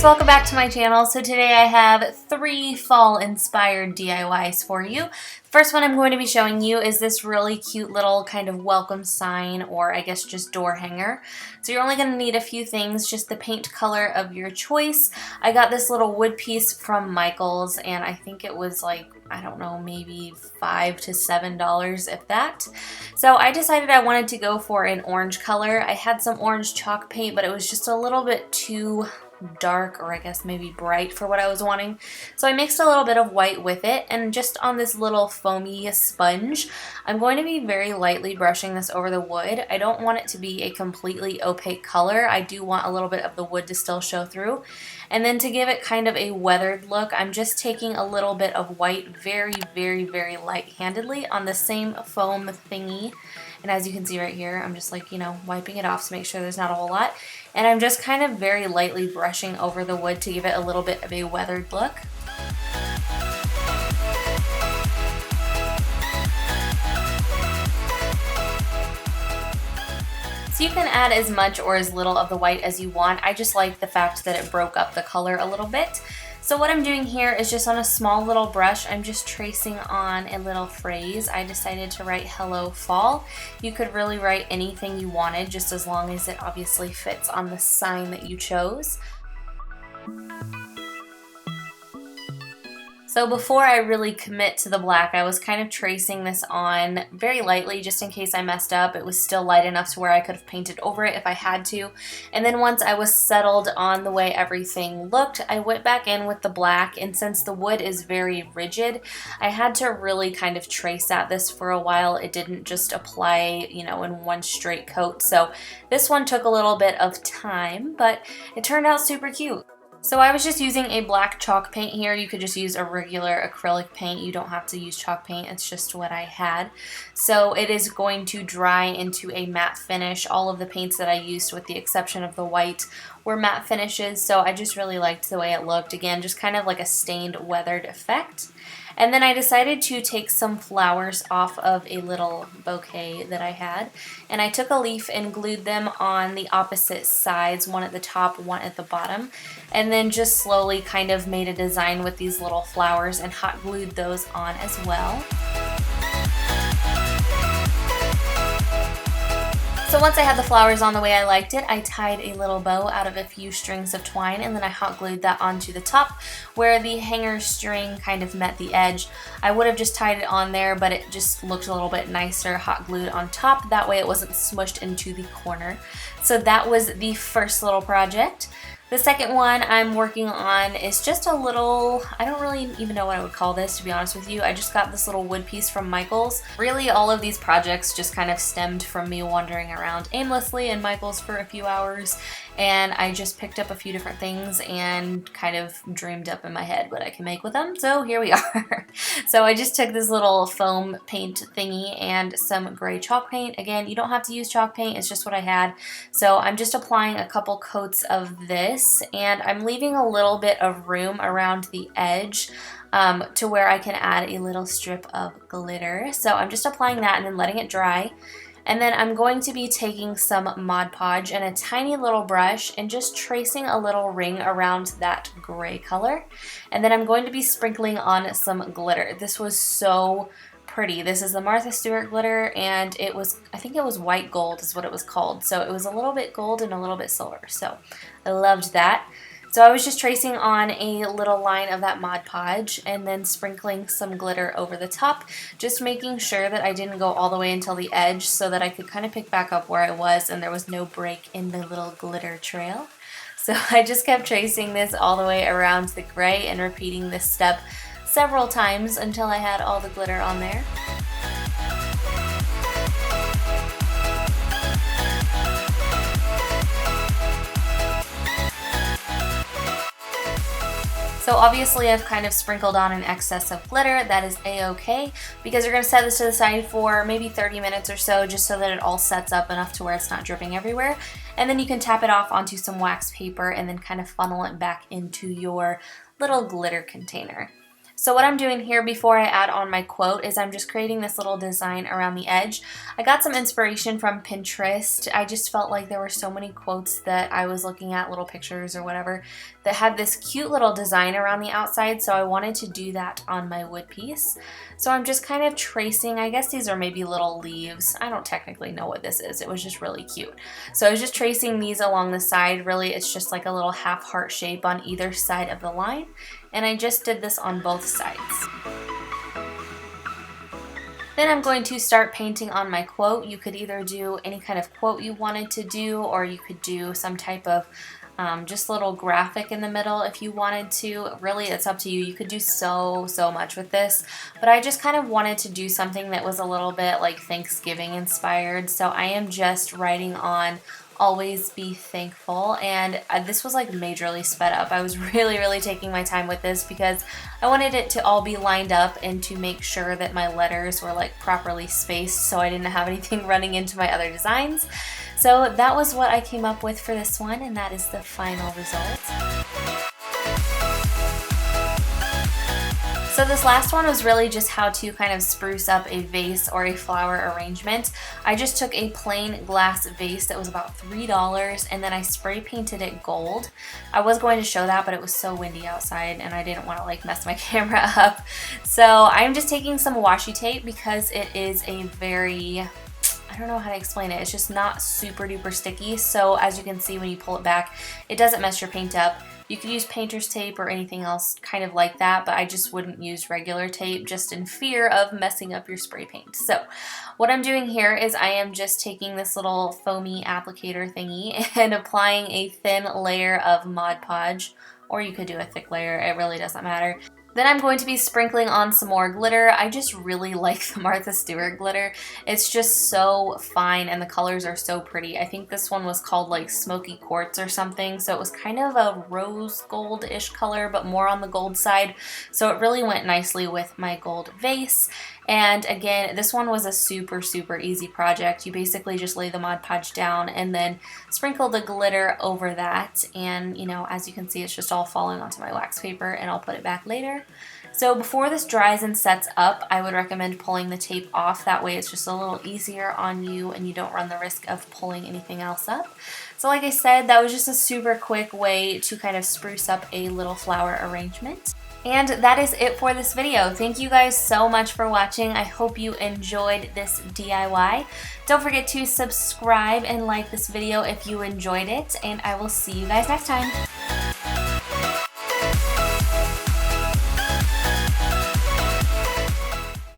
guys, welcome back to my channel. So today I have 3 fall inspired DIYs for you. First one I'm going to be showing you is this really cute little kind of welcome sign, or I guess just door hanger. So you're only going to need a few things, just the paint color of your choice. I got this little wood piece from Michael's and I think it was like, I don't know, maybe $5 to $7 if that. So I decided I wanted to go for an orange color. I had some orange chalk paint, but it was just a little bit too dark, or I guess maybe bright for what I was wanting. So I mixed a little bit of white with it, and just on this little foamy sponge, I'm going to be very lightly brushing this over the wood. I don't want it to be a completely opaque color. I do want a little bit of the wood to still show through. And then to give it kind of a weathered look, I'm just taking a little bit of white very, very, very light-handedly on the same foam thingy. And as you can see right here, I'm just like, wiping it off to make sure there's not a whole lot. And I'm just kind of very lightly brushing over the wood to give it a little bit of a weathered look. So you can add as much or as little of the white as you want. I just like the fact that it broke up the color a little bit. So what I'm doing here is just on a small little brush, I'm just tracing on a little phrase. I decided to write "Hello Fall." You could really write anything you wanted, just as long as it obviously fits on the sign that you chose. So before I really commit to the black, I was kind of tracing this on very lightly just in case I messed up. It was still light enough to where I could have painted over it if I had to. And then once I was settled on the way everything looked, I went back in with the black, and since the wood is very rigid, I had to really kind of trace at this for a while. It didn't just apply, in one straight coat. So this one took a little bit of time, but it turned out super cute. So I was just using a black chalk paint here. You could just use a regular acrylic paint. You don't have to use chalk paint. It's just what I had. So it is going to dry into a matte finish. All of the paints that I used, with the exception of the white, were matte finishes. So I just really liked the way it looked. Again, just kind of like a stained, weathered effect. And then I decided to take some flowers off of a little bouquet that I had, and I took a leaf and glued them on the opposite sides, one at the top, one at the bottom, and then just slowly kind of made a design with these little flowers and hot glued those on as well. So once I had the flowers on the way I liked it, I tied a little bow out of a few strings of twine, and then I hot glued that onto the top where the hanger string kind of met the edge. I would have just tied it on there, but it just looked a little bit nicer hot glued on top. That way it wasn't smushed into the corner. So that was the first little project. The second one I'm working on is just a little, I don't really even know what I would call this, to be honest with you. I just got this little wood piece from Michael's. Really, all of these projects just kind of stemmed from me wandering around aimlessly in Michael's for a few hours, and I just picked up a few different things and kind of dreamed up in my head what I can make with them. So here we are. So I just took this little foam paint thingy and some gray chalk paint. Again, you don't have to use chalk paint, it's just what I had. So I'm just applying a couple coats of this, and I'm leaving a little bit of room around the edge to where I can add a little strip of glitter. So I'm just applying that and then letting it dry. And then I'm going to be taking some Mod Podge and a tiny little brush and just tracing a little ring around that gray color. And then I'm going to be sprinkling on some glitter. This was so pretty. This is the Martha Stewart glitter, and it was, I think it was white gold is what it was called. So it was a little bit gold and a little bit silver. So I loved that. So I was just tracing on a little line of that Mod Podge and then sprinkling some glitter over the top, just making sure that I didn't go all the way until the edge so that I could kind of pick back up where I was and there was no break in the little glitter trail. So I just kept tracing this all the way around the gray and repeating this step several times until I had all the glitter on there. So obviously I've kind of sprinkled on an excess of glitter. That is a-okay, because you're going to set this to the side for maybe 30 minutes or so, just so that it all sets up enough to where it's not dripping everywhere. And then you can tap it off onto some wax paper and then kind of funnel it back into your little glitter container. So what I'm doing here before I add on my quote is I'm just creating this little design around the edge. I got some inspiration from Pinterest. I just felt like there were so many quotes that I was looking at, little pictures or whatever, that had this cute little design around the outside, so I wanted to do that on my wood piece. So I'm just kind of tracing, I guess these are maybe little leaves. I don't technically know what this is. It was just really cute. So I was just tracing these along the side. Really, it's just like a little half heart shape on either side of the line. And I just did this on both sides. Then I'm going to start painting on my quote. You could either do any kind of quote you wanted to do, or you could do some type of just little graphic in the middle if you wanted to. Really, it's up to you. You could do so much with this, but I just kind of wanted to do something that was a little bit like Thanksgiving inspired. So I am just writing on always be thankful, and this was like majorly sped up. I was really taking my time with this because I wanted it to all be lined up and to make sure that my letters were like properly spaced so I didn't have anything running into my other designs. So that was what I came up with for this one, and that is the final result. So this last one was really just how to kind of spruce up a vase or a flower arrangement. I just took a plain glass vase that was about $3 and then I spray painted it gold. I was going to show that, but it was so windy outside and I didn't want to like mess my camera up. So I'm just taking some washi tape because it is a very, I don't know how to explain it. It's just not super duper sticky. So as you can see when you pull it back, it doesn't mess your paint up. You could use painter's tape or anything else kind of like that, but I just wouldn't use regular tape just in fear of messing up your spray paint. So what I'm doing here is I am just taking this little foamy applicator thingy and applying a thin layer of Mod Podge, or you could do a thick layer, it really doesn't matter. Then I'm going to be sprinkling on some more glitter. I just really like the Martha Stewart glitter. It's just so fine and the colors are so pretty. I think this one was called like Smoky Quartz or something. So it was kind of a rose gold-ish color, but more on the gold side. So it really went nicely with my gold vase. And again, this one was a super easy project. You basically just lay the Mod Podge down and then sprinkle the glitter over that. And you know, as you can see, it's just all falling onto my wax paper and I'll put it back later. So before this dries and sets up, I would recommend pulling the tape off. That way it's just a little easier on you and you don't run the risk of pulling anything else up. So like I said, that was just a super quick way to kind of spruce up a little flower arrangement. And that is it for this video. Thank you guys so much for watching. I hope you enjoyed this DIY. Don't forget to subscribe and like this video if you enjoyed it, and I will see you guys next time.